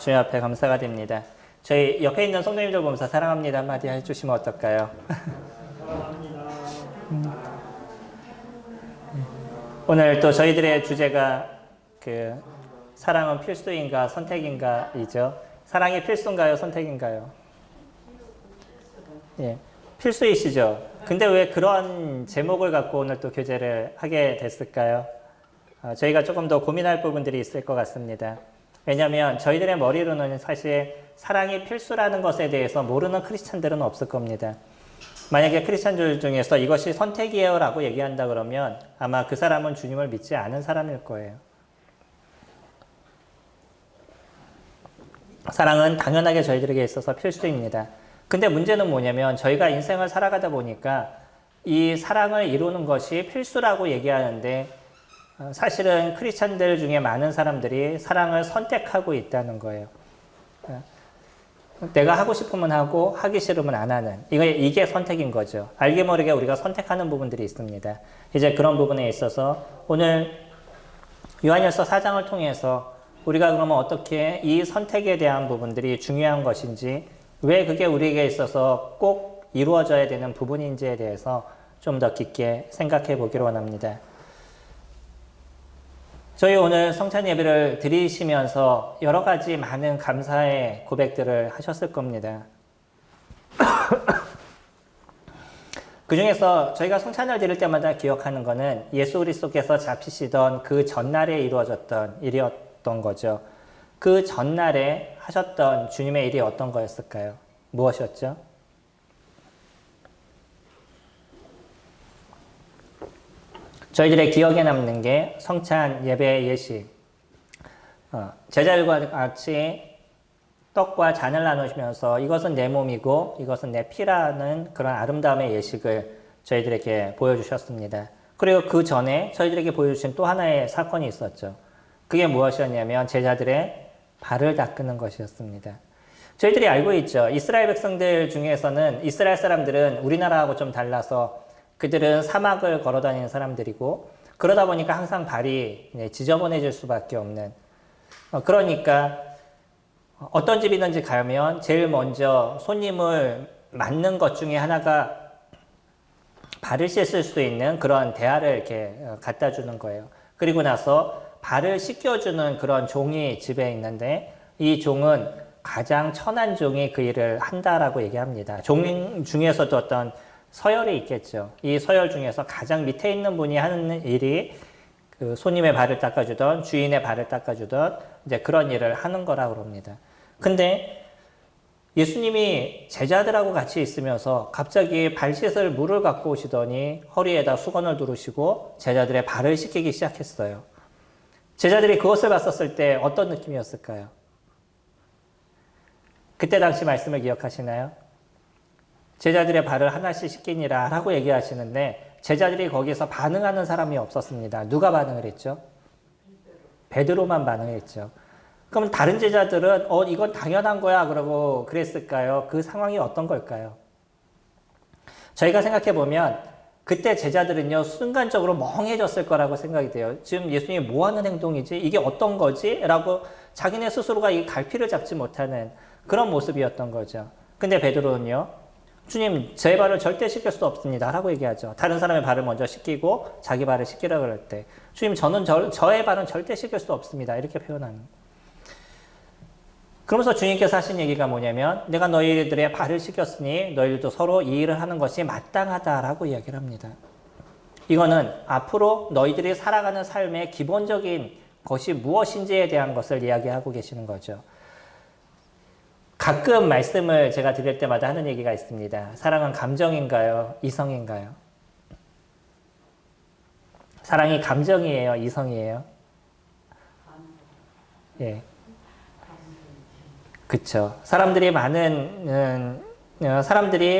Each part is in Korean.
주님 앞에 감사가 됩니다. 저희 옆에 있는 성도님들 보면서 사랑합니다 한마디 해주시면 어떨까요? 오늘 또 저희들의 주제가 사랑은 필수인가 선택인가이죠. 사랑이 필수인가요, 선택인가요? 예, 필수이시죠. 근데 왜 그런 제목을 갖고 오늘 또 교제를 하게 됐을까요? 저희가 조금 더 고민할 부분들이 있을 것 같습니다. 왜냐하면 저희들의 머리로는 사실 사랑이 필수라는 것에 대해서 모르는 크리스찬들은 없을 겁니다. 만약에 크리스찬들 중에서 이것이 선택이에요 라고 얘기한다 그러면 아마 그 사람은 주님을 믿지 않은 사람일 거예요. 사랑은 당연하게 저희들에게 있어서 필수입니다. 근데 문제는 뭐냐면 저희가 인생을 살아가다 보니까 이 사랑을 이루는 것이 필수라고 얘기하는데 사실은 크리스찬들 중에 많은 사람들이 사랑을 선택하고 있다는 거예요. 내가 하고 싶으면 하고 하기 싫으면 안 하는 이게 선택인 거죠. 알게 모르게 우리가 선택하는 부분들이 있습니다. 이제 그런 부분에 있어서 오늘 요한일서 4장을 통해서 우리가 그러면 어떻게 이 선택에 대한 부분들이 중요한 것인지 왜 그게 우리에게 있어서 꼭 이루어져야 되는 부분인지에 대해서 좀 더 깊게 생각해 보기를 원합니다. 저희 오늘 성찬 예배를 드리시면서 여러 가지 많은 감사의 고백들을 하셨을 겁니다. 그 중에서 저희가 성찬을 드릴 때마다 기억하는 것은 예수 그리스도께서 잡히시던 그 전날에 이루어졌던 일이었던 거죠. 그 전날에 하셨던 주님의 일이 어떤 거였을까요? 무엇이었죠? 저희들의 기억에 남는 게 성찬 예배의 예식. 제자들과 같이 떡과 잔을 나누시면서 이것은 내 몸이고 이것은 내 피라는 그런 아름다움의 예식을 저희들에게 보여주셨습니다. 그리고 그 전에 저희들에게 보여주신 또 하나의 사건이 있었죠. 그게 무엇이었냐면 제자들의 발을 닦는 것이었습니다. 저희들이 알고 있죠. 이스라엘 백성들 중에서는 이스라엘 사람들은 우리나라하고 좀 달라서 그들은 사막을 걸어 다니는 사람들이고 그러다 보니까 항상 발이 지저분해질 수밖에 없는 그러니까 어떤 집이든지 가면 제일 먼저 손님을 맞는 것 중에 하나가 발을 씻을 수 있는 그런 대야를 이렇게 갖다 주는 거예요. 그리고 나서 발을 씻겨주는 그런 종이 집에 있는데 이 종은 가장 천한 종이 그 일을 한다라고 얘기합니다. 종 중에서도 어떤 서열이 있겠죠. 이 서열 중에서 가장 밑에 있는 분이 하는 일이 그 손님의 발을 닦아주던 주인의 발을 닦아주던 이제 그런 일을 하는 거라고 합니다. 근데 예수님이 제자들하고 같이 있으면서 갑자기 발 씻을 물을 갖고 오시더니 허리에다 수건을 두르시고 제자들의 발을 씻기기 시작했어요. 제자들이 그것을 봤었을 때 어떤 느낌이었을까요? 그때 당시 말씀을 기억하시나요? 제자들의 발을 하나씩 씻기니라 라고 얘기하시는데 제자들이 거기서 반응하는 사람이 없었습니다. 누가 반응을 했죠? 베드로만 반응했죠. 그럼 다른 제자들은 이건 당연한 거야 그러고 그랬을까요? 그 상황이 어떤 걸까요? 저희가 생각해 보면 그때 제자들은요 순간적으로 멍해졌을 거라고 생각이 돼요. 지금 예수님이 뭐 하는 행동이지? 이게 어떤 거지? 라고 자기네 스스로가 이 갈피를 잡지 못하는 그런 모습이었던 거죠. 근데 베드로는요 주님 제 발을 절대 씻길 수 없습니다 라고 얘기하죠. 다른 사람의 발을 먼저 씻기고 자기 발을 씻기라 그럴 때 주님 저는 저의 발은 절대 씻길 수 없습니다 이렇게 표현하는. 그러면서 주님께서 하신 얘기가 뭐냐면 내가 너희들의 발을 씻겼으니 너희들도 서로 이 일을 하는 것이 마땅하다라고 이야기를 합니다. 이거는 앞으로 너희들이 살아가는 삶의 기본적인 것이 무엇인지에 대한 것을 이야기하고 계시는 거죠. 가끔 말씀을 제가 드릴 때마다 하는 얘기가 있습니다. 사랑은 감정인가요? 이성인가요? 사랑이 감정이에요? 이성이에요? 예. 그쵸. 사람들이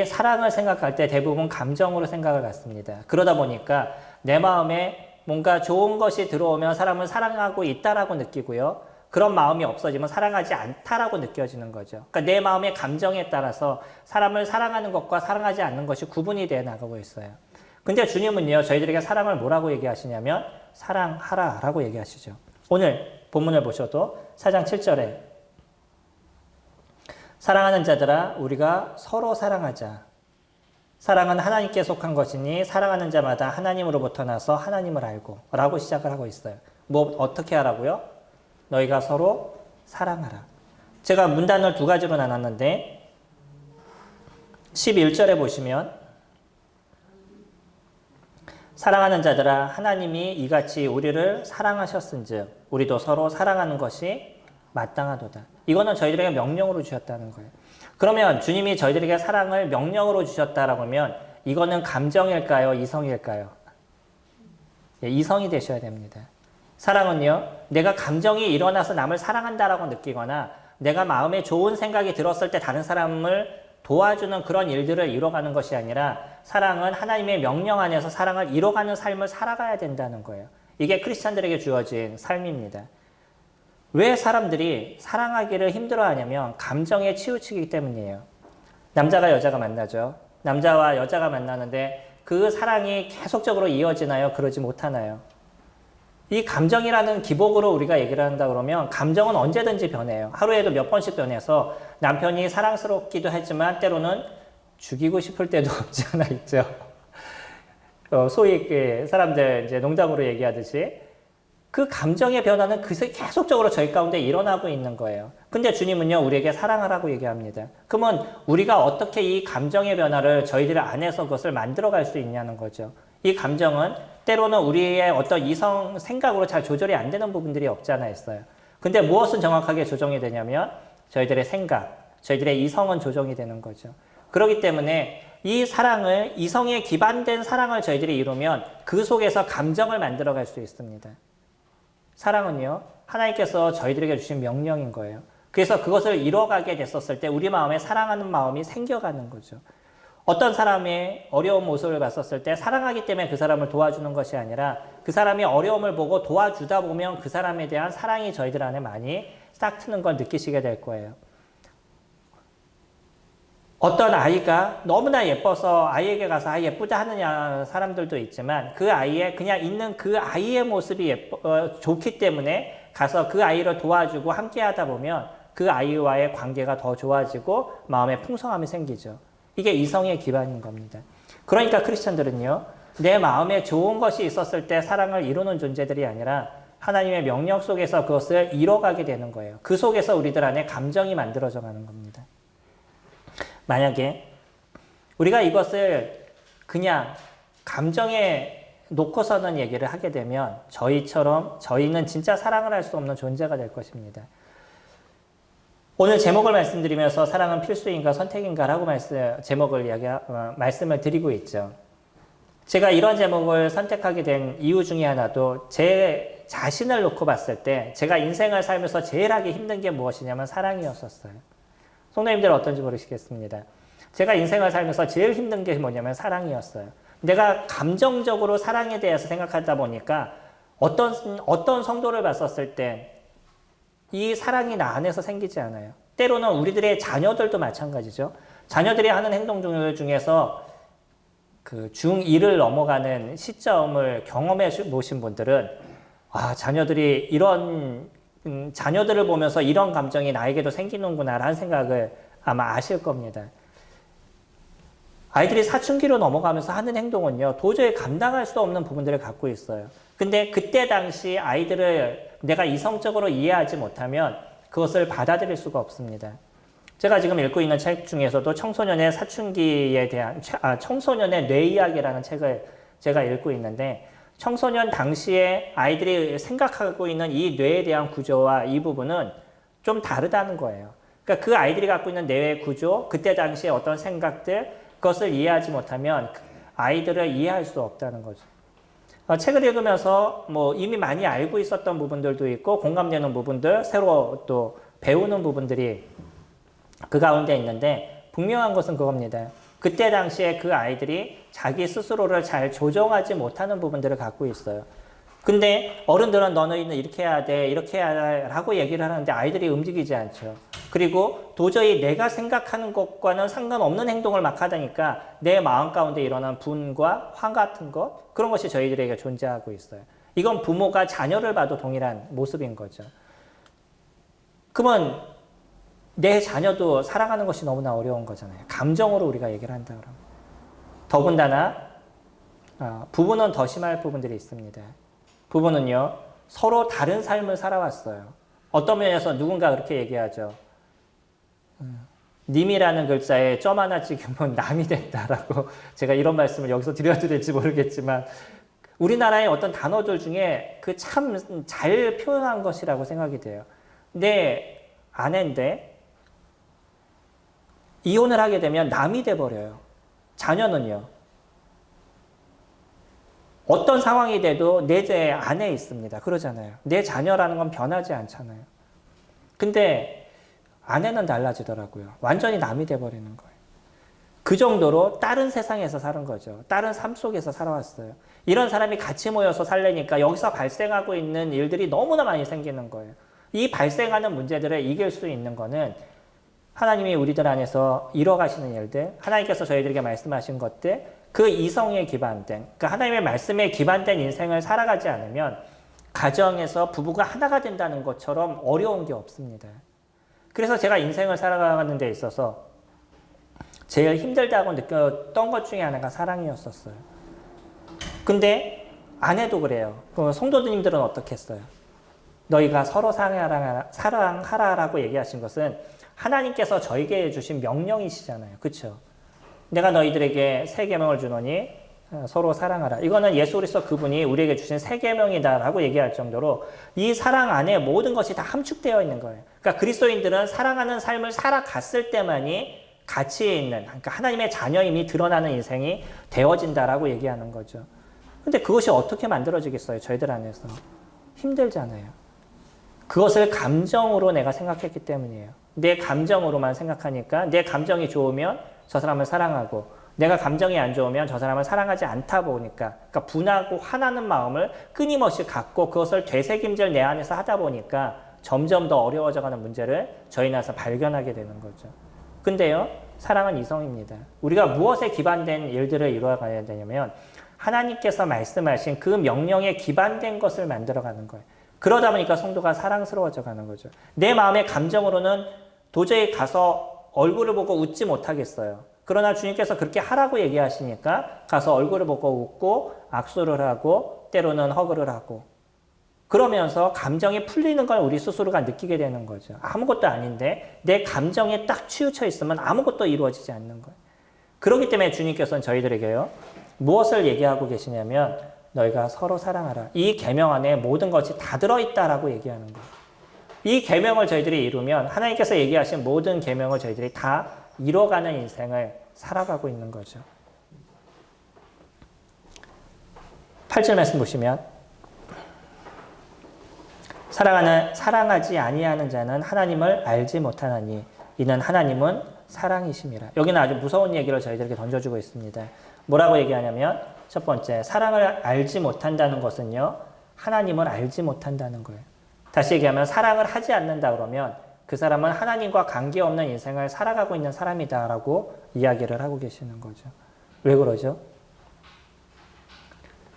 사랑을 생각할 때 대부분 감정으로 생각을 갖습니다. 그러다 보니까 내 마음에 뭔가 좋은 것이 들어오면 사람을 사랑하고 있다라고 느끼고요. 그런 마음이 없어지면 사랑하지 않다라고 느껴지는 거죠. 그러니까 내 마음의 감정에 따라서 사람을 사랑하는 것과 사랑하지 않는 것이 구분이 되어 나가고 있어요. 근데 주님은요, 저희들에게 사랑을 뭐라고 얘기하시냐면 사랑하라 라고 얘기하시죠. 오늘 본문을 보셔도 4장 7절에 사랑하는 자들아 우리가 서로 사랑하자. 사랑은 하나님께 속한 것이니 사랑하는 자마다 하나님으로부터 나서 하나님을 알고 라고 시작을 하고 있어요. 뭐 어떻게 하라고요? 너희가 서로 사랑하라. 제가 문단을 두 가지로 나눴는데 11절에 보시면 사랑하는 자들아 하나님이 이같이 우리를 사랑하셨은즉 우리도 서로 사랑하는 것이 마땅하도다. 이거는 저희들에게 명령으로 주셨다는 거예요. 그러면 주님이 저희들에게 사랑을 명령으로 주셨다라고 하면 이거는 감정일까요? 이성일까요? 예, 이성이 되셔야 됩니다. 사랑은요, 내가 감정이 일어나서 남을 사랑한다라고 느끼거나 내가 마음에 좋은 생각이 들었을 때 다른 사람을 도와주는 그런 일들을 이뤄가는 것이 아니라 사랑은 하나님의 명령 안에서 사랑을 이뤄가는 삶을 살아가야 된다는 거예요. 이게 크리스찬들에게 주어진 삶입니다. 왜 사람들이 사랑하기를 힘들어하냐면 감정에 치우치기 때문이에요. 남자가 여자가 만나죠. 남자와 여자가 만나는데 그 사랑이 계속적으로 이어지나요? 그러지 못하나요? 이 감정이라는 기복으로 우리가 얘기를 한다 그러면 감정은 언제든지 변해요. 하루에도 몇 번씩 변해서 남편이 사랑스럽기도 하지만 때로는 죽이고 싶을 때도 없지 않아 있죠. 소위 사람들 이제 농담으로 얘기하듯이 그 감정의 변화는 계속적으로 저희 가운데 일어나고 있는 거예요. 근데 주님은요, 우리에게 사랑하라고 얘기합니다. 그러면 우리가 어떻게 이 감정의 변화를 저희들 안에서 그것을 만들어갈 수 있냐는 거죠. 이 감정은 때로는 우리의 어떤 이성 생각으로 잘 조절이 안 되는 부분들이 없지 않아 있어요. 근데 무엇은 정확하게 조정이 되냐면 저희들의 생각, 저희들의 이성은 조정이 되는 거죠. 그렇기 때문에 이 사랑을, 이성에 기반된 사랑을 저희들이 이루면 그 속에서 감정을 만들어갈 수 있습니다. 사랑은요, 하나님께서 저희들에게 주신 명령인 거예요. 그래서 그것을 이뤄가게 됐었을 때 우리 마음에 사랑하는 마음이 생겨가는 거죠. 어떤 사람의 어려운 모습을 봤었을 때 사랑하기 때문에 그 사람을 도와주는 것이 아니라 그 사람이 어려움을 보고 도와주다 보면 그 사람에 대한 사랑이 저희들 안에 많이 싹 트는 걸 느끼시게 될 거예요. 어떤 아이가 너무나 예뻐서 아이에게 가서 예쁘다 하느냐 사람들도 있지만 그 아이의 그냥 있는 그 아이의 모습이 좋기 때문에 가서 그 아이를 도와주고 함께 하다 보면 그 아이와의 관계가 더 좋아지고 마음에 풍성함이 생기죠. 이게 이성의 기반인 겁니다. 그러니까 크리스천들은요, 내 마음에 좋은 것이 있었을 때 사랑을 이루는 존재들이 아니라 하나님의 명령 속에서 그것을 이뤄가게 되는 거예요. 그 속에서 우리들 안에 감정이 만들어져 가는 겁니다. 만약에 우리가 이것을 그냥 감정에 놓고서는 얘기를 하게 되면 저희는 진짜 사랑을 할 수 없는 존재가 될 것입니다. 오늘 제목을 말씀드리면서 사랑은 필수인가 선택인가 라고 말씀을 드리고 있죠. 제가 이런 제목을 선택하게 된 이유 중에 하나도 제 자신을 놓고 봤을 때 제가 인생을 살면서 제일 하기 힘든 게 무엇이냐면 사랑이었었어요. 성도님들 어떤지 모르시겠습니다. 제가 인생을 살면서 제일 힘든 게 뭐냐면 사랑이었어요. 내가 감정적으로 사랑에 대해서 생각하다 보니까 어떤 성도를 봤었을 때 이 사랑이 나 안에서 생기지 않아요. 때로는 우리들의 자녀들도 마찬가지죠. 자녀들이 하는 행동 중에서 그 중2를 넘어가는 시점을 경험해 보신 분들은 자녀들이 자녀들을 보면서 이런 감정이 나에게도 생기는구나라는 생각을 아마 아실 겁니다. 아이들이 사춘기로 넘어가면서 하는 행동은요, 도저히 감당할 수 없는 부분들을 갖고 있어요. 근데 그때 당시 아이들을 내가 이성적으로 이해하지 못하면 그것을 받아들일 수가 없습니다. 제가 지금 읽고 있는 책 중에서도 청소년의 사춘기에 대한, 청소년의 뇌 이야기라는 책을 제가 읽고 있는데, 청소년 당시에 아이들이 생각하고 있는 이 뇌에 대한 구조와 이 부분은 좀 다르다는 거예요. 그러니까 그 아이들이 갖고 있는 뇌의 구조, 그때 당시에 어떤 생각들, 그것을 이해하지 못하면 아이들을 이해할 수 없다는 거죠. 책을 읽으면서 이미 많이 알고 있었던 부분들도 있고 공감되는 부분들, 새로 또 배우는 부분들이 그 가운데 있는데 분명한 것은 그겁니다. 그때 당시에 그 아이들이 자기 스스로를 잘 조정하지 못하는 부분들을 갖고 있어요. 근데 어른들은 너는 이렇게 해야 돼, 이렇게 해야 돼 라고 얘기를 하는데 아이들이 움직이지 않죠. 그리고 도저히 내가 생각하는 것과는 상관없는 행동을 막 하다니까 내 마음 가운데 일어난 분과 화 같은 것, 그런 것이 저희들에게 존재하고 있어요. 이건 부모가 자녀를 봐도 동일한 모습인 거죠. 그러면 내 자녀도 살아가는 것이 너무나 어려운 거잖아요. 감정으로 우리가 얘기를 한다 그러면. 더군다나 부부는 더 심할 부분들이 있습니다. 부부는요, 서로 다른 삶을 살아왔어요. 어떤 면에서 누군가 그렇게 얘기하죠. 님이라는 글자에 점 하나 찍으면 남이 된다라고 제가 이런 말씀을 여기서 드려도 될지 모르겠지만 우리나라의 어떤 단어들 중에 그 참 잘 표현한 것이라고 생각이 돼요. 내 아내인데 이혼을 하게 되면 남이 돼버려요. 자녀는요. 어떤 상황이 돼도 내 안에 있습니다. 그러잖아요. 내 자녀라는 건 변하지 않잖아요. 근데 아내는 달라지더라고요. 완전히 남이 돼버리는 거예요. 그 정도로 다른 세상에서 사는 거죠. 다른 삶 속에서 살아왔어요. 이런 사람이 같이 모여서 살려니까 여기서 발생하고 있는 일들이 너무나 많이 생기는 거예요. 이 발생하는 문제들을 이길 수 있는 거는 하나님이 우리들 안에서 이뤄가시는 일들, 하나님께서 저희들에게 말씀하신 것들, 그 이성에 기반된, 그러니까 하나님의 말씀에 기반된 인생을 살아가지 않으면 가정에서 부부가 하나가 된다는 것처럼 어려운 게 없습니다. 그래서 제가 인생을 살아가는 데 있어서 제일 힘들다고 느꼈던 것 중에 하나가 사랑이었었어요. 근데 아내도 그래요. 그럼 성도님들은 어떻게 했어요? 너희가 서로 사랑하라라고 얘기하신 것은 하나님께서 저에게 주신 명령이시잖아요. 그렇죠? 내가 너희들에게 새 계명을 주노니 서로 사랑하라. 이거는 예수 그리스도 그분이 우리에게 주신 새 계명이다라고 얘기할 정도로 이 사랑 안에 모든 것이 다 함축되어 있는 거예요. 그러니까 그리스도인들은 사랑하는 삶을 살아갔을 때만이 가치 있는, 그러니까 하나님의 자녀임이 드러나는 인생이 되어진다라고 얘기하는 거죠. 근데 그것이 어떻게 만들어지겠어요? 저희들 안에서. 힘들잖아요. 그것을 감정으로 내가 생각했기 때문이에요. 내 감정으로만 생각하니까 내 감정이 좋으면 저 사람을 사랑하고 내가 감정이 안 좋으면 저 사람을 사랑하지 않다 보니까, 그러니까 분하고 화나는 마음을 끊임없이 갖고 그것을 되새김질 내 안에서 하다 보니까 점점 더 어려워져가는 문제를 저희 나서 발견하게 되는 거죠. 근데요, 사랑은 이성입니다. 우리가 무엇에 기반된 일들을 이루어가야 되냐면 하나님께서 말씀하신 그 명령에 기반된 것을 만들어가는 거예요. 그러다 보니까 성도가 사랑스러워져 가는 거죠. 내 마음의 감정으로는 도저히 가서 얼굴을 보고 웃지 못하겠어요. 그러나 주님께서 그렇게 하라고 얘기하시니까 가서 얼굴을 보고 웃고 악수를 하고 때로는 허그를 하고 그러면서 감정이 풀리는 걸 우리 스스로가 느끼게 되는 거죠. 아무것도 아닌데 내 감정에 딱 치우쳐 있으면 아무것도 이루어지지 않는 거예요. 그렇기 때문에 주님께서는 저희들에게요. 무엇을 얘기하고 계시냐면 너희가 서로 사랑하라. 이 계명 안에 모든 것이 다 들어있다라고 얘기하는 거예요. 이 계명을 저희들이 이루면 하나님께서 얘기하신 모든 계명을 저희들이 다 이뤄가는 인생을 살아가고 있는 거죠. 8절 말씀 보시면 사랑하지 아니하는 자는 하나님을 알지 못하나니 이는 하나님은 사랑이심이라. 여기는 아주 무서운 얘기를 저희들에게 던져주고 있습니다. 뭐라고 얘기하냐면 첫 번째, 사랑을 알지 못한다는 것은요, 하나님을 알지 못한다는 거예요. 다시 얘기하면 사랑을 하지 않는다 그러면 그 사람은 하나님과 관계없는 인생을 살아가고 있는 사람이다라고 이야기를 하고 계시는 거죠. 왜 그러죠?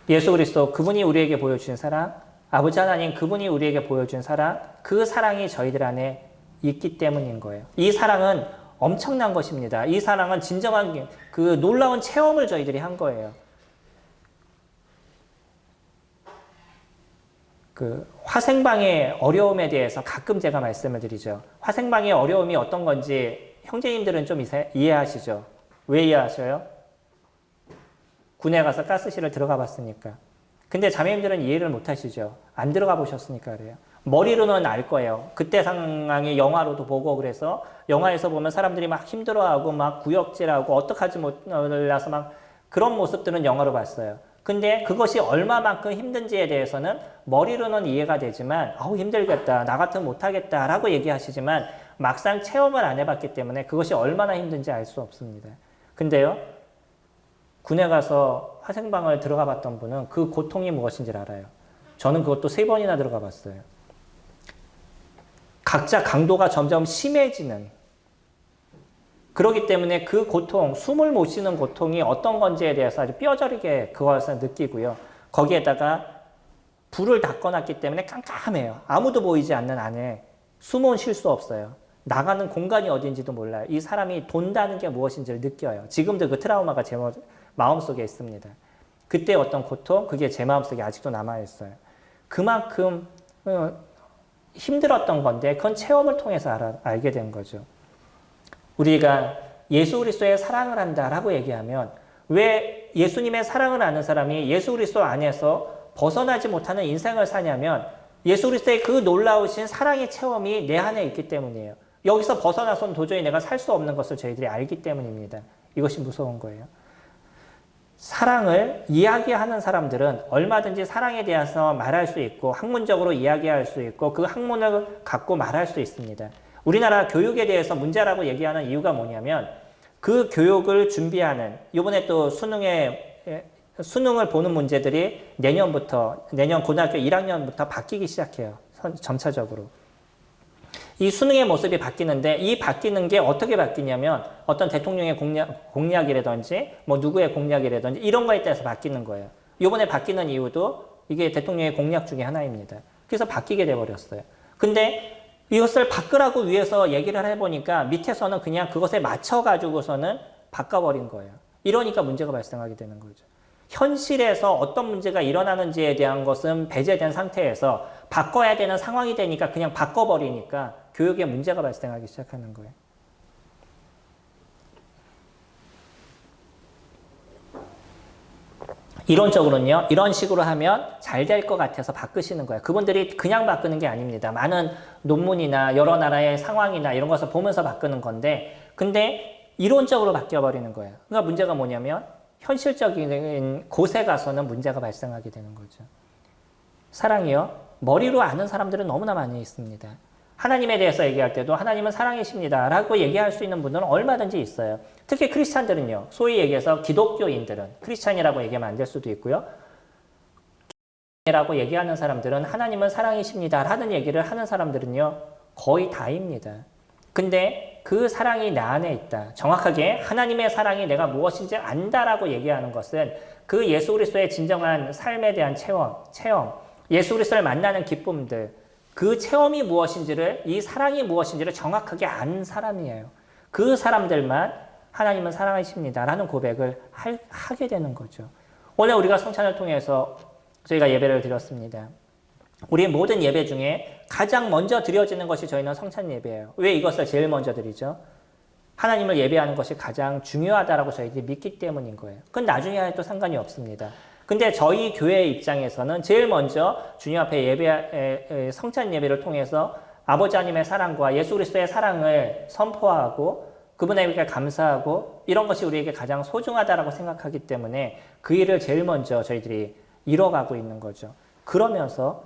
예수 그리스도 그분이 우리에게 보여주신 사랑, 아버지 하나님 그분이 우리에게 보여준 사랑, 그 사랑이 저희들 안에 있기 때문인 거예요. 이 사랑은 엄청난 것입니다. 이 사랑은 진정한 그 놀라운 체험을 저희들이 한 거예요. 그 화생방의 어려움에 대해서 가끔 제가 말씀을 드리죠. 화생방의 어려움이 어떤 건지 형제님들은 좀 이해하시죠? 왜 이해하셔요? 군에 가서 가스실을 들어가 봤으니까. 근데 자매님들은 이해를 못 하시죠? 안 들어가 보셨으니까 그래요. 머리로는 알 거예요. 그때 상황이 영화로도 보고 그래서 영화에서 보면 사람들이 막 힘들어하고 막 구역질하고 어떡하지 몰라서 막 그런 모습들은 영화로 봤어요. 근데 그것이 얼마만큼 힘든지에 대해서는 머리로는 이해가 되지만 아우 힘들겠다, 나 같으면 못하겠다 라고 얘기하시지만 막상 체험을 안 해봤기 때문에 그것이 얼마나 힘든지 알 수 없습니다. 근데요, 군에 가서 화생방을 들어가 봤던 분은 그 고통이 무엇인지 알아요. 저는 그것도 3번이나 들어가 봤어요. 각자 강도가 점점 심해지는, 그렇기 때문에 그 고통, 숨을 못 쉬는 고통이 어떤 건지에 대해서 아주 뼈저리게 그것을 느끼고요. 거기에다가 불을 다 꺼놨기 때문에 깜깜해요. 아무도 보이지 않는 안에 숨은 쉴 수 없어요. 나가는 공간이 어딘지도 몰라요. 이 사람이 돈다는 게 무엇인지를 느껴요. 지금도 그 트라우마가 제 마음속에 있습니다. 그때 어떤 고통, 그게 제 마음속에 아직도 남아있어요. 그만큼 힘들었던 건데 그건 체험을 통해서 알게 된 거죠. 우리가 예수 그리스도의 사랑을 한다라고 얘기하면 왜 예수님의 사랑을 아는 사람이 예수 그리스도 안에서 벗어나지 못하는 인생을 사냐면 예수 그리스도의 그 놀라우신 사랑의 체험이 내 안에 있기 때문이에요. 여기서 벗어나서는 도저히 내가 살 수 없는 것을 저희들이 알기 때문입니다. 이것이 무서운 거예요. 사랑을 이야기하는 사람들은 얼마든지 사랑에 대해서 말할 수 있고 학문적으로 이야기할 수 있고 그 학문을 갖고 말할 수 있습니다. 우리나라 교육에 대해서 문제라고 얘기하는 이유가 뭐냐면 그 교육을 준비하는 이번에 또 수능을 보는 문제들이 내년 고등학교 1학년부터 바뀌기 시작해요. 점차적으로. 이 수능의 모습이 바뀌는데 이 바뀌는 게 어떻게 바뀌냐면 어떤 대통령의 공약이라든지 뭐 누구의 공약이라든지 이런 거에 따라서 바뀌는 거예요. 이번에 바뀌는 이유도 이게 대통령의 공약 중에 하나입니다. 그래서 바뀌게 돼버렸어요. 근데 이것을 바꾸라고 위해서 얘기를 해보니까 밑에서는 그냥 그것에 맞춰가지고서는 바꿔버린 거예요. 이러니까 문제가 발생하게 되는 거죠. 현실에서 어떤 문제가 일어나는지에 대한 것은 배제된 상태에서 바꿔야 되는 상황이 되니까 그냥 바꿔버리니까 교육에 문제가 발생하기 시작하는 거예요. 이론적으로는요, 이런 식으로 하면 잘 될 것 같아서 바꾸시는 거예요. 그분들이 그냥 바꾸는 게 아닙니다. 많은 논문이나 여러 나라의 상황이나 이런 것을 보면서 바꾸는 건데, 근데 이론적으로 바뀌어버리는 거예요. 그러니까 문제가 뭐냐면, 현실적인 곳에 가서는 문제가 발생하게 되는 거죠. 사랑이요, 머리로 아는 사람들은 너무나 많이 있습니다. 하나님에 대해서 얘기할 때도 하나님은 사랑이십니다 라고 얘기할 수 있는 분들은 얼마든지 있어요. 특히 크리스찬들은요. 소위 얘기해서 기독교인들은 크리스찬이라고 얘기하면 안 될 수도 있고요. 라고 얘기하는 사람들은 하나님은 사랑이십니다 라는 얘기를 하는 사람들은요. 거의 다입니다. 근데 그 사랑이 나 안에 있다. 정확하게 하나님의 사랑이 내가 무엇인지 안다라고 얘기하는 것은 그 예수 그리스도의 진정한 삶에 대한 체험, 예수 그리스도를 만나는 기쁨들, 그 체험이 무엇인지를, 이 사랑이 무엇인지를 정확하게 아는 사람이에요. 그 사람들만 하나님은 사랑하십니다 라는 고백을 하게 되는 거죠. 오늘 우리가 성찬을 통해서 저희가 예배를 드렸습니다. 우리 모든 예배 중에 가장 먼저 드려지는 것이 저희는 성찬 예배예요. 왜 이것을 제일 먼저 드리죠? 하나님을 예배하는 것이 가장 중요하다라고 저희들이 믿기 때문인 거예요. 그건 나중에 해도 상관이 없습니다. 근데 저희 교회 입장에서는 제일 먼저 주님 앞에 성찬 예배를 통해서 아버지 하나님의 사랑과 예수 그리스도의 사랑을 선포하고 그분에게 감사하고 이런 것이 우리에게 가장 소중하다라고 생각하기 때문에 그 일을 제일 먼저 저희들이 이뤄가고 있는 거죠. 그러면서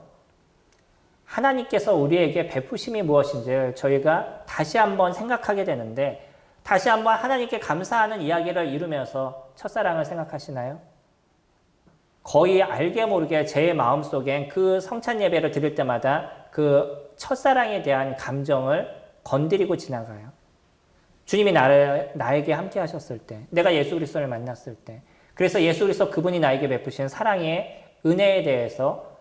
하나님께서 우리에게 베푸심이 무엇인지 저희가 다시 한번 생각하게 되는데 다시 한번 하나님께 감사하는 이야기를 이루면서 첫사랑을 생각하시나요? 거의 알게 모르게 제 마음속엔 그 성찬 예배를 드릴 때마다 그 첫사랑에 대한 감정을 건드리고 지나가요. 주님이 나에게 함께 하셨을 때, 내가 예수 그리스도를 만났을 때, 그래서 예수 그리스도 그분이 나에게 베푸신 사랑의 은혜에 대해서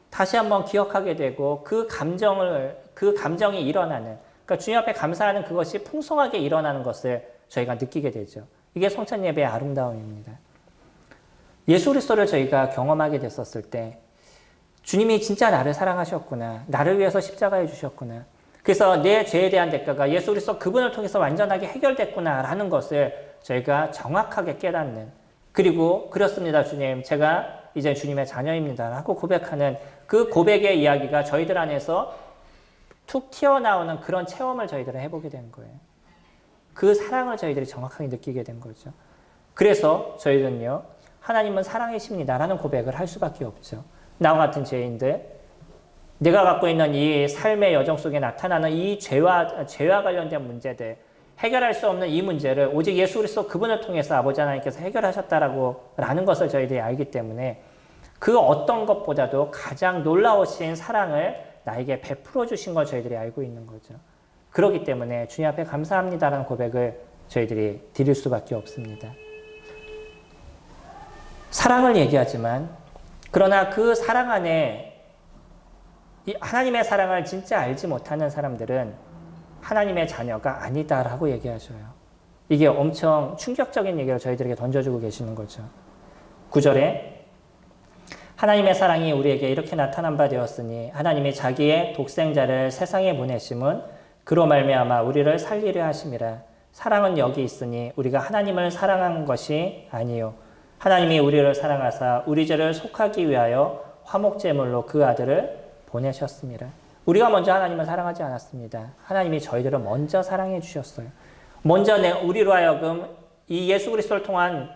다시 한번 기억하게 되고 그 감정이 일어나는, 그러니까 주님 앞에 감사하는 그것이 풍성하게 일어나는 것을 저희가 느끼게 되죠. 이게 성찬 예배의 아름다움입니다. 예수 그리스도를 저희가 경험하게 됐었을 때 주님이 진짜 나를 사랑하셨구나. 나를 위해서 십자가에 주셨구나. 그래서 내 죄에 대한 대가가 예수 그리스도 그분을 통해서 완전하게 해결됐구나라는 것을 저희가 정확하게 깨닫는, 그리고 그렇습니다 주님, 제가 이제 주님의 자녀입니다 라고 고백하는 그 고백의 이야기가 저희들 안에서 툭 튀어나오는 그런 체험을 저희들은 해보게 된 거예요. 그 사랑을 저희들이 정확하게 느끼게 된 거죠. 그래서 저희들은요, 하나님은 사랑이십니다 라는 고백을 할 수밖에 없죠. 나와 같은 죄인들, 내가 갖고 있는 이 삶의 여정 속에 나타나는 이 죄와 관련된 문제들, 해결할 수 없는 이 문제를 오직 예수 그리스도 그분을 통해서 아버지 하나님께서 해결하셨다라는 것을 저희들이 알기 때문에 그 어떤 것보다도 가장 놀라우신 사랑을 나에게 베풀어 주신 걸 저희들이 알고 있는 거죠. 그렇기 때문에 주님 앞에 감사합니다라는 고백을 저희들이 드릴 수밖에 없습니다. 사랑을 얘기하지만 그러나 그 사랑 안에 이 하나님의 사랑을 진짜 알지 못하는 사람들은 하나님의 자녀가 아니다라고 얘기하셔요. 이게 엄청 충격적인 얘기를 저희들에게 던져주고 계시는 거죠. 9절에 하나님의 사랑이 우리에게 이렇게 나타난 바 되었으니 하나님이 자기의 독생자를 세상에 보내심은 그로 말미암아 우리를 살리려 하심이라. 사랑은 여기 있으니 우리가 하나님을 사랑한 것이 아니요 하나님이 우리를 사랑하사 우리 죄를 속하기 위하여 화목제물로 그 아들을 보내셨습니다. 우리가 먼저 하나님을 사랑하지 않았습니다. 하나님이 저희들을 먼저 사랑해 주셨어요. 먼저 우리로 하여금 이 예수 그리스도를 통한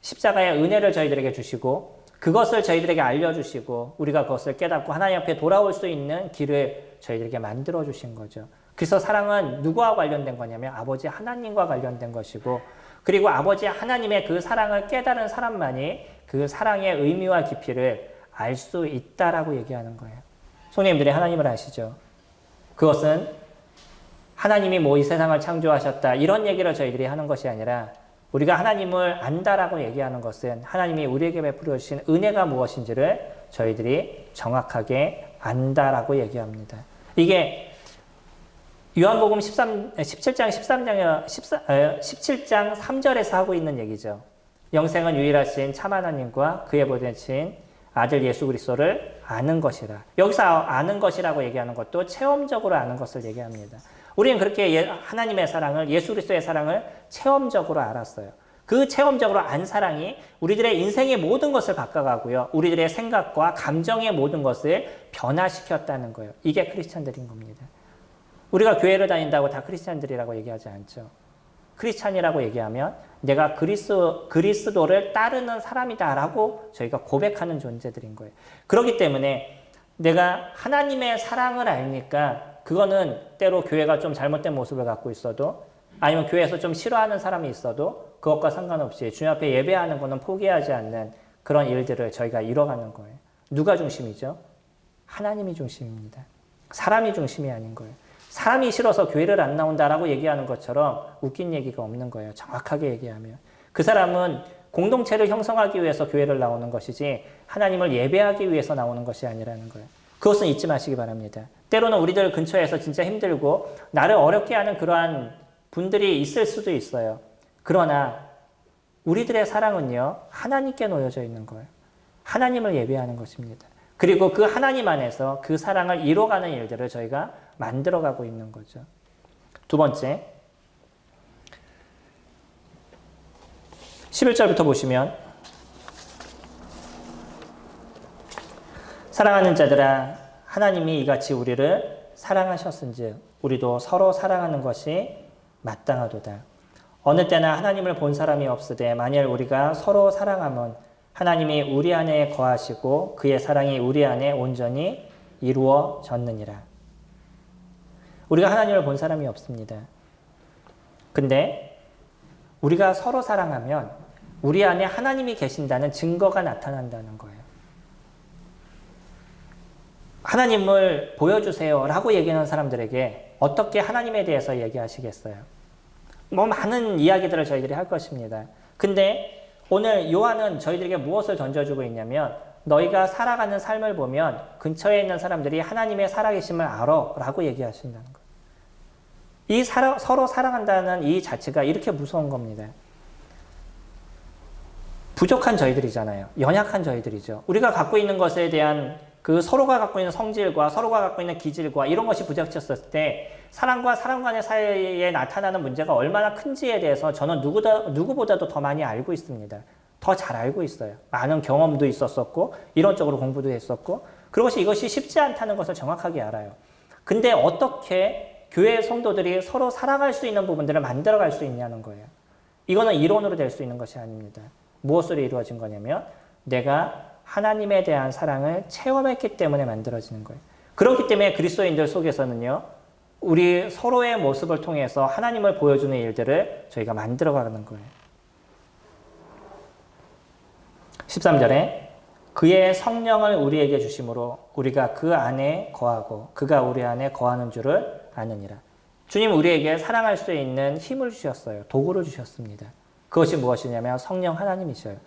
십자가의 은혜를 저희들에게 주시고 그것을 저희들에게 알려주시고 우리가 그것을 깨닫고 하나님 앞에 돌아올 수 있는 길을 저희들에게 만들어 주신 거죠. 그래서 사랑은 누구와 관련된 거냐면 아버지 하나님과 관련된 것이고 그리고 아버지 하나님의 그 사랑을 깨달은 사람만이 그 사랑의 의미와 깊이를 알 수 있다라고 얘기하는 거예요. 성도님들이 하나님을 아시죠? 그것은 하나님이 뭐 이 세상을 창조하셨다 이런 얘기를 저희들이 하는 것이 아니라 우리가 하나님을 안다라고 얘기하는 것은 하나님이 우리에게 베풀어 주신 은혜가 무엇인지를 저희들이 정확하게 안다라고 얘기합니다. 이게 요한복음 17장 3절에서 하고 있는 얘기죠. 영생은 유일하신 참 하나님과 그의 보내신 아들 예수 그리스도를 아는 것이라. 여기서 아는 것이라고 얘기하는 것도 체험적으로 아는 것을 얘기합니다. 우리는 그렇게 하나님의 사랑을, 예수 그리스도의 사랑을 체험적으로 알았어요. 그 체험적으로 안 사랑이 우리들의 인생의 모든 것을 바꿔가고요. 우리들의 생각과 감정의 모든 것을 변화시켰다는 거예요. 이게 크리스찬들인 겁니다. 우리가 교회를 다닌다고 다 크리스찬들이라고 얘기하지 않죠. 크리스찬이라고 얘기하면 내가 그리스도를 따르는 사람이다라고 저희가 고백하는 존재들인 거예요. 그렇기 때문에 내가 하나님의 사랑을 알니까 그거는 때로 교회가 좀 잘못된 모습을 갖고 있어도 아니면 교회에서 좀 싫어하는 사람이 있어도 그것과 상관없이 주님 앞에 예배하는 것은 포기하지 않는 그런 일들을 저희가 이뤄가는 거예요. 누가 중심이죠? 하나님이 중심입니다. 사람이 중심이 아닌 거예요. 사람이 싫어서 교회를 안 나온다라고 얘기하는 것처럼 웃긴 얘기가 없는 거예요. 정확하게 얘기하면. 그 사람은 공동체를 형성하기 위해서 교회를 나오는 것이지 하나님을 예배하기 위해서 나오는 것이 아니라는 거예요. 그것은 잊지 마시기 바랍니다. 때로는 우리들 근처에서 진짜 힘들고 나를 어렵게 하는 그러한 분들이 있을 수도 있어요. 그러나 우리들의 사랑은요, 하나님께 놓여져 있는 거예요. 하나님을 예배하는 것입니다. 그리고 그 하나님 안에서 그 사랑을 이뤄가는 일들을 저희가 만들어가고 있는 거죠. 두 번째, 11절부터 보시면 사랑하는 자들아 하나님이 이같이 우리를 사랑하셨은즉 우리도 서로 사랑하는 것이 마땅하도다. 어느 때나 하나님을 본 사람이 없으되 만일 우리가 서로 사랑하면 하나님이 우리 안에 거하시고 그의 사랑이 우리 안에 온전히 이루어졌느니라. 우리가 하나님을 본 사람이 없습니다. 근데 우리가 서로 사랑하면 우리 안에 하나님이 계신다는 증거가 나타난다는 거예요. 하나님을 보여주세요 라고 얘기하는 사람들에게 어떻게 하나님에 대해서 얘기하시겠어요? 뭐 많은 이야기들을 저희들이 할 것입니다. 근데 오늘 요한은 저희들에게 무엇을 던져주고 있냐면 너희가 살아가는 삶을 보면 근처에 있는 사람들이 하나님의 살아계심을 알아 라고 얘기하신다는 거예요. 이 서로 사랑한다는 이 자체가 이렇게 무서운 겁니다. 부족한 저희들이잖아요. 연약한 저희들이죠. 우리가 갖고 있는 것에 대한 그 서로가 갖고 있는 성질과 서로가 갖고 있는 기질과 이런 것이 부닥쳤을 때 사람과 사람 간의 사이에 나타나는 문제가 얼마나 큰지에 대해서 저는 누구보다도 더 많이 알고 있습니다. 더 잘 알고 있어요. 많은 경험도 있었었고 이론적으로 공부도 했었고 그것이 이것이 쉽지 않다는 것을 정확하게 알아요. 근데 어떻게 교회 성도들이 서로 사랑할 수 있는 부분들을 만들어갈 수 있냐는 거예요. 이거는 이론으로 될 수 있는 것이 아닙니다. 무엇으로 이루어진 거냐면 내가 하나님에 대한 사랑을 체험했기 때문에 만들어지는 거예요. 그렇기 때문에 그리스도인들 속에서는요. 우리 서로의 모습을 통해서 하나님을 보여주는 일들을 저희가 만들어가는 거예요. 13절에 그의 성령을 우리에게 주심으로 우리가 그 안에 거하고 그가 우리 안에 거하는 줄을 아느니라. 주님 우리에게 사랑할 수 있는 힘을 주셨어요. 도구를 주셨습니다. 그것이 무엇이냐면 성령 하나님이셔요.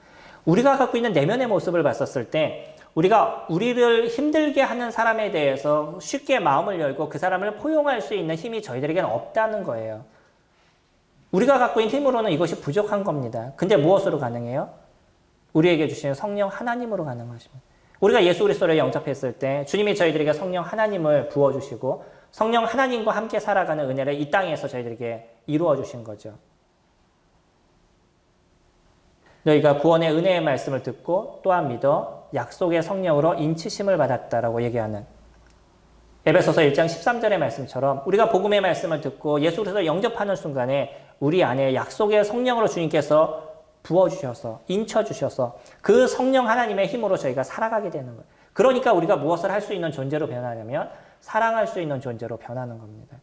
우리가 갖고 있는 내면의 모습을 봤었을 때 우리가 우리를 힘들게 하는 사람에 대해서 쉽게 마음을 열고 그 사람을 포용할 수 있는 힘이 저희들에게는 없다는 거예요. 우리가 갖고 있는 힘으로는 이것이 부족한 겁니다. 근데 무엇으로 가능해요? 우리에게 주신 성령 하나님으로 가능하십니다. 우리가 예수 그리스도를 영접했을 때 주님이 저희들에게 성령 하나님을 부어주시고 성령 하나님과 함께 살아가는 은혜를 이 땅에서 저희들에게 이루어 주신 거죠. 너희가 구원의 은혜의 말씀을 듣고 또한 믿어 약속의 성령으로 인치심을 받았다라고 얘기하는 에베소서 1장 13절의 말씀처럼 우리가 복음의 말씀을 듣고 예수 그리스도를 영접하는 순간에 우리 안에 약속의 성령으로 주님께서 부어주셔서 인쳐주셔서 그 성령 하나님의 힘으로 저희가 살아가게 되는 거예요. 그러니까 우리가 무엇을 할 수 있는 존재로 변하냐면 사랑할 수 있는 존재로 변하는 겁니다.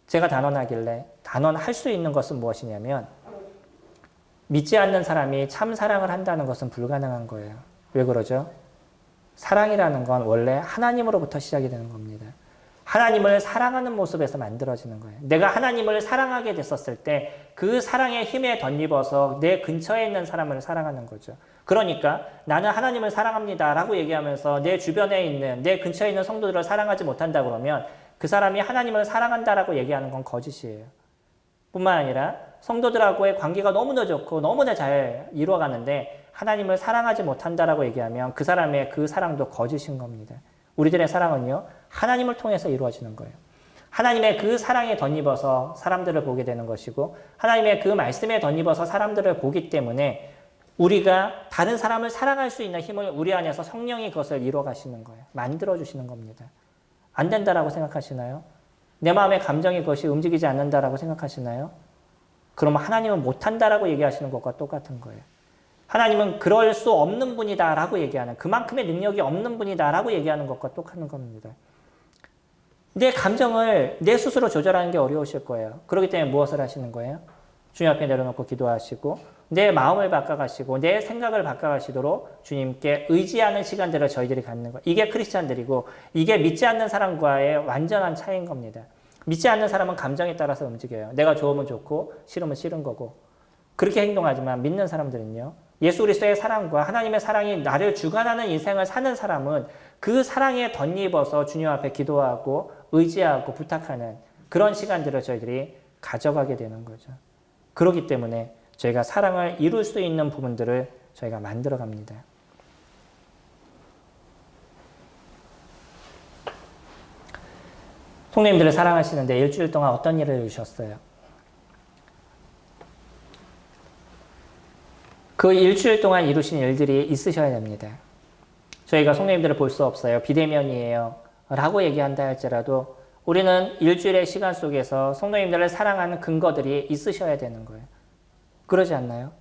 제가 단언할 수 있는 것은 무엇이냐면 믿지 않는 사람이 참 사랑을 한다는 것은 불가능한 거예요. 왜 그러죠? 사랑이라는 건 원래 하나님으로부터 시작이 되는 겁니다. 하나님을 사랑하는 모습에서 만들어지는 거예요. 내가 하나님을 사랑하게 됐었을 때 그 사랑의 힘에 덧입어서 내 근처에 있는 사람을 사랑하는 거죠. 그러니까 나는 하나님을 사랑합니다 라고 얘기하면서 내 주변에 있는 내 근처에 있는 성도들을 사랑하지 못한다 그러면 그 사람이 하나님을 사랑한다라고 얘기하는 건 거짓이에요. 뿐만 아니라 성도들하고의 관계가 너무나 좋고 너무나 잘 이루어가는데 하나님을 사랑하지 못한다라고 얘기하면 그 사람의 그 사랑도 거짓인 겁니다. 우리들의 사랑은요, 하나님을 통해서 이루어지는 거예요. 하나님의 그 사랑에 덧입어서 사람들을 보게 되는 것이고 하나님의 그 말씀에 덧입어서 사람들을 보기 때문에 우리가 다른 사람을 사랑할 수 있는 힘을 우리 안에서 성령이 그것을 이루어 가시는 거예요. 만들어 주시는 겁니다. 안 된다라고 생각하시나요? 내 마음의 감정이 그것이 움직이지 않는다라고 생각하시나요? 그러면 하나님은 못한다라고 얘기하시는 것과 똑같은 거예요. 하나님은 그럴 수 없는 분이다라고 얘기하는, 그만큼의 능력이 없는 분이다라고 얘기하는 것과 똑같은 겁니다. 내 감정을 내 스스로 조절하는 게 어려우실 거예요. 그렇기 때문에 무엇을 하시는 거예요? 주님 앞에 내려놓고 기도하시고 내 마음을 바꿔가시고 내 생각을 바꿔가시도록 주님께 의지하는 시간들을 저희들이 갖는 거예요. 이게 크리스찬들이고 이게 믿지 않는 사람과의 완전한 차이인 겁니다. 믿지 않는 사람은 감정에 따라서 움직여요. 내가 좋으면 좋고 싫으면 싫은 거고 그렇게 행동하지만 믿는 사람들은요. 예수 그리스도의 사랑과 하나님의 사랑이 나를 주관하는 인생을 사는 사람은 그 사랑에 덧입어서 주님 앞에 기도하고 의지하고 부탁하는 그런 시간들을 저희들이 가져가게 되는 거죠. 그렇기 때문에 저희가 사랑을 이룰 수 있는 부분들을 저희가 만들어 갑니다. 성도님들을 사랑하시는데 일주일 동안 어떤 일을 이루셨어요? 그 일주일 동안 이루신 일들이 있으셔야 됩니다. 저희가 성도님들을 볼 수 없어요. 비대면이에요. 라고 얘기한다 할지라도 우리는 일주일의 시간 속에서 성도님들을 사랑하는 근거들이 있으셔야 되는 거예요. 그러지 않나요?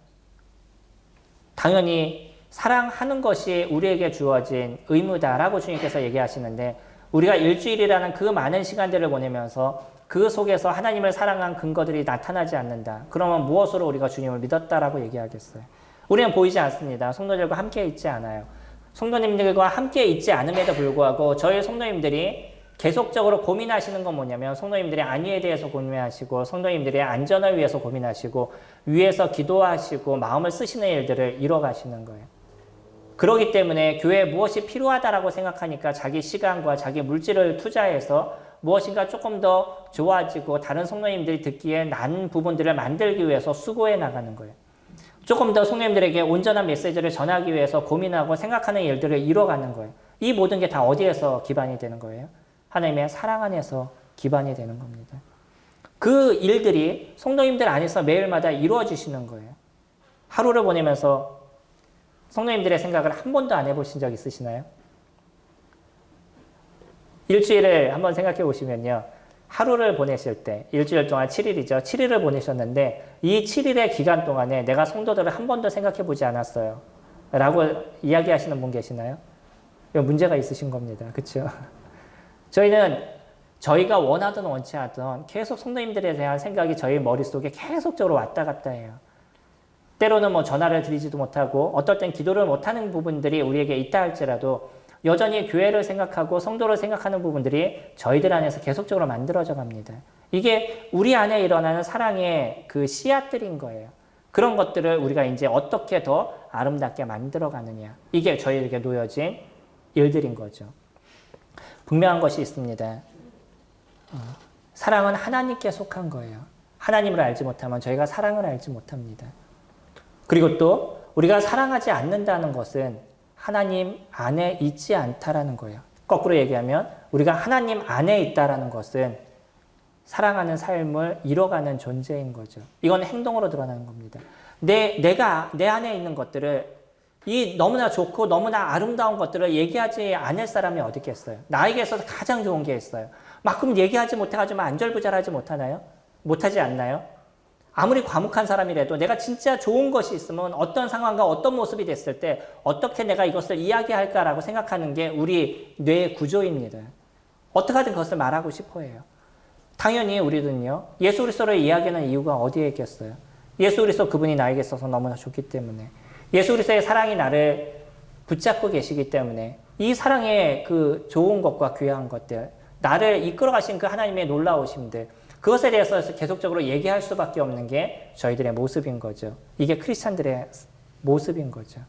당연히 사랑하는 것이 우리에게 주어진 의무다라고 주님께서 얘기하시는데 우리가 일주일이라는 그 많은 시간들을 보내면서 그 속에서 하나님을 사랑한 근거들이 나타나지 않는다. 그러면 무엇으로 우리가 주님을 믿었다라고 얘기하겠어요? 우리는 보이지 않습니다. 성도들과 함께 있지 않아요. 성도님들과 함께 있지 않음에도 불구하고 저희 성도님들이 계속적으로 고민하시는 건 뭐냐면 성도님들의 안위에 대해서 고민하시고 성도님들의 안전을 위해서 고민하시고 위에서 기도하시고 마음을 쓰시는 일들을 이뤄가시는 거예요. 그렇기 때문에 교회에 무엇이 필요하다라고 생각하니까 자기 시간과 자기 물질을 투자해서 무엇인가 조금 더 좋아지고 다른 성도님들이 듣기에 나은 부분들을 만들기 위해서 수고해 나가는 거예요. 조금 더 성도님들에게 온전한 메시지를 전하기 위해서 고민하고 생각하는 일들을 이뤄가는 거예요. 이 모든 게 다 어디에서 기반이 되는 거예요? 하나님의 사랑 안에서 기반이 되는 겁니다. 그 일들이 성도님들 안에서 매일마다 이루어지시는 거예요. 하루를 보내면서 성도님들의 생각을 한 번도 안 해보신 적 있으시나요? 일주일을 한번 생각해 보시면요. 하루를 보내실 때 일주일 동안 7일이죠. 7일을 보내셨는데 이 7일의 기간 동안에 내가 성도들을 한 번도 생각해 보지 않았어요. 라고 이야기하시는 분 계시나요? 문제가 있으신 겁니다. 그렇죠? 저희는 저희가 원하든 원치 않든 계속 성도님들에 대한 생각이 저희 머릿속에 계속적으로 왔다 갔다 해요. 때로는 뭐 전화를 드리지도 못하고 어떨 땐 기도를 못하는 부분들이 우리에게 있다 할지라도 여전히 교회를 생각하고 성도를 생각하는 부분들이 저희들 안에서 계속적으로 만들어져 갑니다. 이게 우리 안에 일어나는 사랑의 그 씨앗들인 거예요. 그런 것들을 우리가 이제 어떻게 더 아름답게 만들어가느냐. 이게 저희에게 놓여진 일들인 거죠. 분명한 것이 있습니다. 사랑은 하나님께 속한 거예요. 하나님을 알지 못하면 저희가 사랑을 알지 못합니다. 그리고 또 우리가 사랑하지 않는다는 것은 하나님 안에 있지 않다라는 거예요. 거꾸로 얘기하면 우리가 하나님 안에 있다라는 것은 사랑하는 삶을 이뤄가는 존재인 거죠. 이건 행동으로 드러나는 겁니다. 내가 내 안에 있는 것들을 이 너무나 좋고 너무나 아름다운 것들을 얘기하지 않을 사람이 어디 있겠어요? 나에게 있어서 가장 좋은 게 있어요. 막 그럼 얘기하지 못해가지고 안절부절하지 못하나요? 못하지 않나요? 아무리 과묵한 사람이라도 내가 진짜 좋은 것이 있으면 어떤 상황과 어떤 모습이 됐을 때 어떻게 내가 이것을 이야기할까라고 생각하는 게 우리 뇌의 구조입니다. 어떻게 하든 그것을 말하고 싶어 해요. 당연히 우리는요. 예수 그리스도를 이야기하는 이유가 어디에 있겠어요? 예수 그리스도 그분이 나에게 있어서 너무나 좋기 때문에 예수 그리스도의 사랑이 나를 붙잡고 계시기 때문에 이 사랑의 그 좋은 것과 귀한 것들 나를 이끌어 가신 그 하나님의 놀라우심들 그것에 대해서 계속적으로 얘기할 수밖에 없는 게 저희들의 모습인 거죠. 이게 크리스찬들의 모습인 거죠.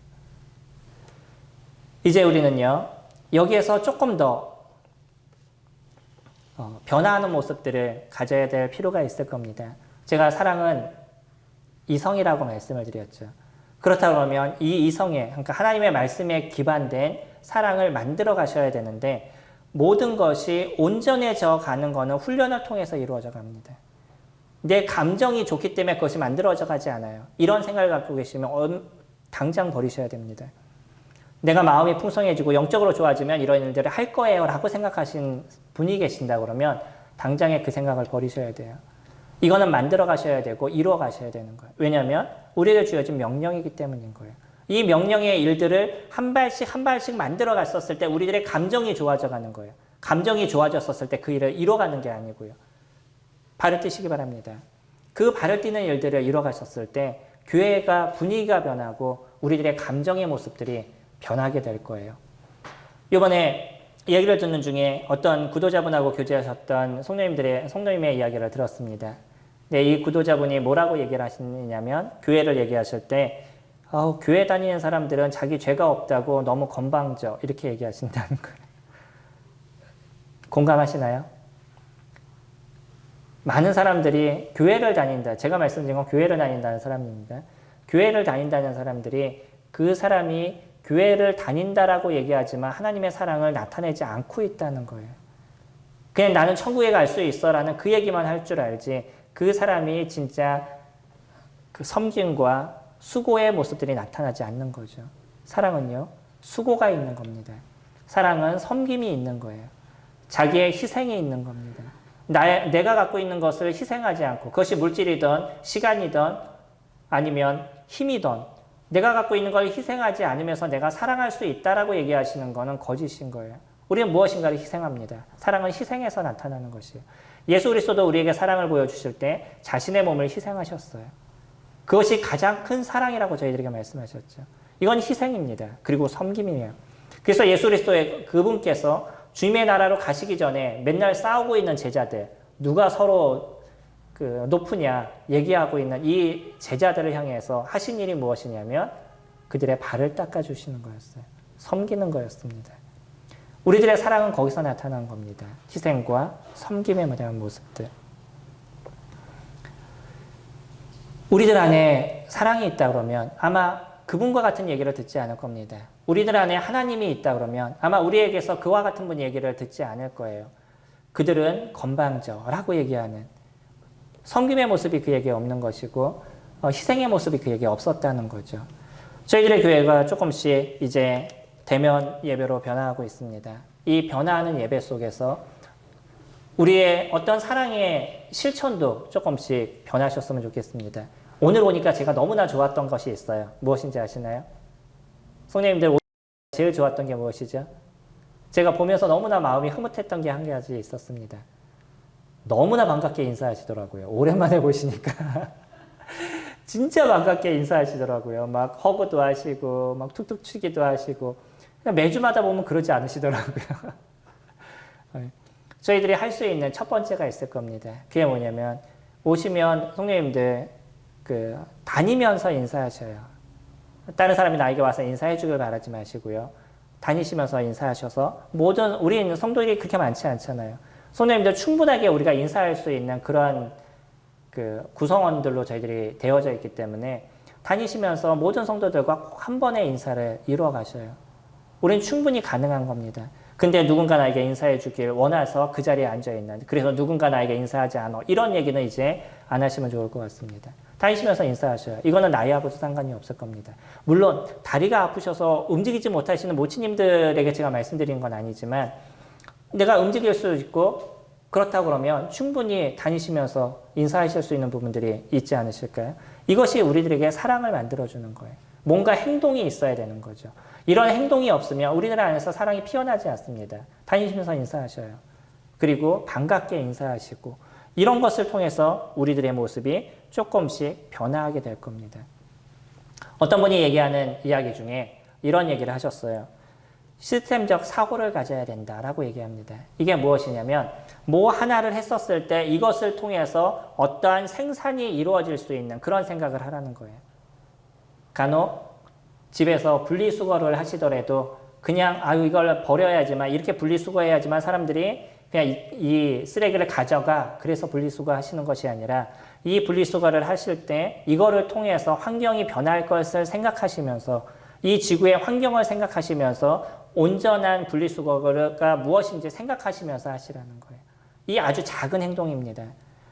이제 우리는요. 여기에서 조금 더 변화하는 모습들을 가져야 될 필요가 있을 겁니다. 제가 사랑은 이성이라고 말씀을 드렸죠. 그렇다고 하면 이 이성에 그러니까 하나님의 말씀에 기반된 사랑을 만들어 가셔야 되는데 모든 것이 온전해져 가는 것은 훈련을 통해서 이루어져 갑니다. 내 감정이 좋기 때문에 그것이 만들어져 가지 않아요. 이런 생각을 갖고 계시면 당장 버리셔야 됩니다. 내가 마음이 풍성해지고 영적으로 좋아지면 이런 일들을 할 거예요 라고 생각하신 분이 계신다 그러면 당장에 그 생각을 버리셔야 돼요. 이거는 만들어 가셔야 되고 이루어 가셔야 되는 거예요. 왜냐하면 우리에게 주어진 명령이기 때문인 거예요. 이 명령의 일들을 한 발씩 한 발씩 만들어 갔었을 때 우리들의 감정이 좋아져 가는 거예요. 감정이 좋아졌었을 때 그 일을 이뤄가는 게 아니고요. 발을 띄시기 바랍니다. 그 발을 띄는 일들을 이뤄 가셨을 때 교회가 분위기가 변하고 우리들의 감정의 모습들이 변하게 될 거예요. 이번에 얘기를 듣는 중에 어떤 구도자분하고 교제하셨던 성도님의 이야기를 들었습니다. 네, 이 구도자분이 뭐라고 얘기를 하시냐면 교회를 얘기하실 때 교회 다니는 사람들은 자기 죄가 없다고 너무 건방져 이렇게 얘기하신다는 거예요. 공감하시나요? 많은 사람들이 교회를 다닌다. 제가 말씀드린 건 교회를 다닌다는 사람입니다. 교회를 다닌다는 사람들이 그 사람이 교회를 다닌다라고 얘기하지만 하나님의 사랑을 나타내지 않고 있다는 거예요. 그냥 나는 천국에 갈 수 있어라는 그 얘기만 할 줄 알지 그 사람이 진짜 그 섬김과 수고의 모습들이 나타나지 않는 거죠. 사랑은요. 수고가 있는 겁니다. 사랑은 섬김이 있는 거예요. 자기의 희생이 있는 겁니다. 내가 갖고 있는 것을 희생하지 않고 그것이 물질이든 시간이든 아니면 힘이든 내가 갖고 있는 걸 희생하지 않으면서 내가 사랑할 수 있다라고 얘기하시는 것은 거짓인 거예요. 우리는 무엇인가를 희생합니다. 사랑은 희생해서 나타나는 것이에요. 예수 그리스도도 우리에게 사랑을 보여주실 때 자신의 몸을 희생하셨어요. 그것이 가장 큰 사랑이라고 저희들에게 말씀하셨죠. 이건 희생입니다. 그리고 섬김이에요. 그래서 예수 그리스도의 그분께서 주님의 나라로 가시기 전에 맨날 싸우고 있는 제자들, 누가 서로 높으냐 얘기하고 있는 이 제자들을 향해서 하신 일이 무엇이냐면 그들의 발을 닦아주시는 거였어요. 섬기는 거였습니다. 우리들의 사랑은 거기서 나타난 겁니다. 희생과 섬김에 대한 모습들. 우리들 안에 사랑이 있다 그러면 아마 그분과 같은 얘기를 듣지 않을 겁니다. 우리들 안에 하나님이 있다 그러면 아마 우리에게서 그와 같은 분 얘기를 듣지 않을 거예요. 그들은 건방져라고 얘기하는 섬김의 모습이 그에게 없는 것이고 희생의 모습이 그에게 없었다는 거죠. 저희들의 교회가 조금씩 이제 대면 예배로 변화하고 있습니다. 이 변화하는 예배 속에서 우리의 어떤 사랑의 실천도 조금씩 변하셨으면 좋겠습니다. 오늘 오니까 제가 너무나 좋았던 것이 있어요. 무엇인지 아시나요? 성도님들 제일 좋았던 게 무엇이죠? 제가 보면서 너무나 마음이 흐뭇했던 게 한 가지 있었습니다. 너무나 반갑게 인사하시더라고요. 오랜만에 보시니까 진짜 반갑게 인사하시더라고요. 막 허그도 하시고 막 툭툭 치기도 하시고 그냥 매주마다 보면 그러지 않으시더라고요. 저희들이 할 수 있는 첫 번째가 있을 겁니다. 그게 뭐냐면 오시면 성도님들 다니면서 인사하셔요. 다른 사람이 나에게 와서 인사해 주길 바라지 마시고요. 다니시면서 인사하셔서 우리 성도들이 그렇게 많지 않잖아요. 성도님들 충분하게 우리가 인사할 수 있는 그런 구성원들로 저희들이 되어져 있기 때문에 다니시면서 모든 성도들과 꼭 한 번의 인사를 이루어 가셔요. 우리는 충분히 가능한 겁니다. 근데 누군가 나에게 인사해 주길 원해서 그 자리에 앉아 있는, 그래서 누군가 나에게 인사하지 않아, 이런 얘기는 이제 안 하시면 좋을 것 같습니다. 다니시면서 인사하셔요. 이거는 나이하고도 상관이 없을 겁니다. 물론 다리가 아프셔서 움직이지 못하시는 모치님들에게 제가 말씀드린 건 아니지만 내가 움직일 수 있고 그렇다고 그러면 충분히 다니시면서 인사하실 수 있는 부분들이 있지 않으실까요? 이것이 우리들에게 사랑을 만들어주는 거예요. 뭔가 행동이 있어야 되는 거죠. 이런 행동이 없으면 우리들 안에서 사랑이 피어나지 않습니다. 다니시면서 인사하셔요. 그리고 반갑게 인사하시고 이런 것을 통해서 우리들의 모습이 조금씩 변화하게 될 겁니다. 어떤 분이 얘기하는 이야기 중에 이런 얘기를 하셨어요. 시스템적 사고를 가져야 된다라고 얘기합니다. 이게 무엇이냐면 뭐 하나를 했었을 때 이것을 통해서 어떠한 생산이 이루어질 수 있는 그런 생각을 하라는 거예요. 간혹 집에서 분리수거를 하시더라도 그냥 이걸 버려야지만, 이렇게 분리수거해야지만 사람들이 그냥 이 쓰레기를 가져가, 그래서 분리수거 하시는 것이 아니라 이 분리수거를 하실 때 이거를 통해서 환경이 변할 것을 생각하시면서 이 지구의 환경을 생각하시면서 온전한 분리수거가 무엇인지 생각하시면서 하시라는 거예요. 이 아주 작은 행동입니다.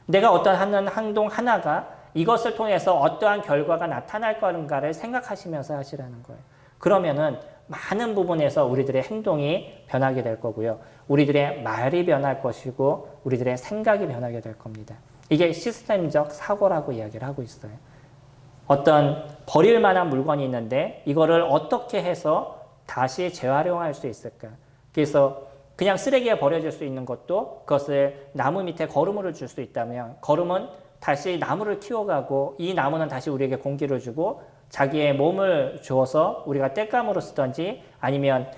내가 어떤 하는 행동 하나가 이것을 통해서 어떠한 결과가 나타날 건가를 생각하시면서 하시라는 거예요. 그러면은 많은 부분에서 우리들의 행동이 변하게 될 거고요. 우리들의 말이 변할 것이고 우리들의 생각이 변하게 될 겁니다. 이게 시스템적 사고라고 이야기를 하고 있어요. 어떤 버릴 만한 물건이 있는데 이거를 어떻게 해서 다시 재활용할 수 있을까? 그래서 그냥 쓰레기에 버려질 수 있는 것도 그것을 나무 밑에 거름을 줄 수 있다면 거름은 다시 나무를 키워가고 이 나무는 다시 우리에게 공기를 주고 자기의 몸을 주어서 우리가 땔감으로 쓰든지 아니면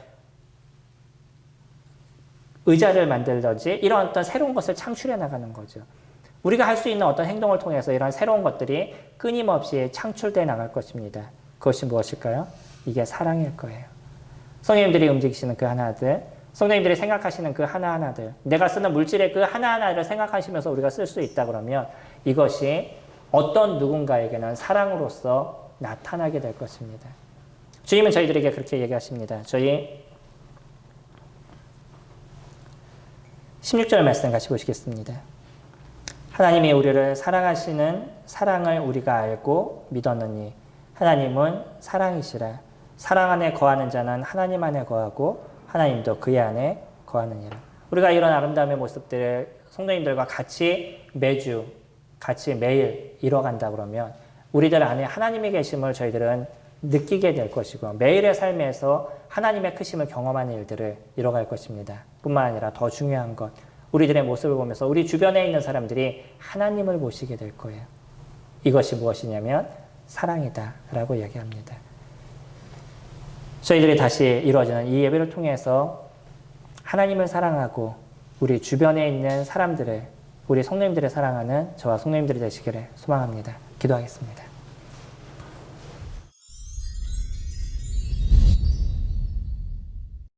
의자를 만들든지 이런 어떤 새로운 것을 창출해 나가는 거죠. 우리가 할 수 있는 어떤 행동을 통해서 이런 새로운 것들이 끊임없이 창출돼 나갈 것입니다. 그것이 무엇일까요? 이게 사랑일 거예요. 성령님들이 움직이시는 그 하나들, 성령님들이 생각하시는 그 하나하나들, 내가 쓰는 물질의 그 하나하나를 생각하시면서 우리가 쓸 수 있다 그러면 이것이 어떤 누군가에게는 사랑으로서 나타나게 될 것입니다. 주님은 저희들에게 그렇게 얘기하십니다. 저희 16절 말씀 같이 보시겠습니다. 하나님이 우리를 사랑하시는 사랑을 우리가 알고 믿었느니 하나님은 사랑이시라. 사랑 안에 거하는 자는 하나님 안에 거하고 하나님도 그의 안에 거하느니라. 우리가 이런 아름다움의 모습들을 성도님들과 같이 매주, 같이 매일 이뤄간다 그러면 우리들 안에 하나님의 계심을 저희들은 느끼게 될 것이고 매일의 삶에서 하나님의 크심을 경험하는 일들을 이뤄갈 것입니다. 뿐만 아니라 더 중요한 것, 우리들의 모습을 보면서 우리 주변에 있는 사람들이 하나님을 보시게 될 거예요. 이것이 무엇이냐면 사랑이다 라고 이야기합니다. 저희들이 다시 이루어지는 이 예배를 통해서 하나님을 사랑하고 우리 주변에 있는 사람들을, 우리 성도님들을 사랑하는 저와 성도님들이 되시기를 소망합니다. 기도하겠습니다.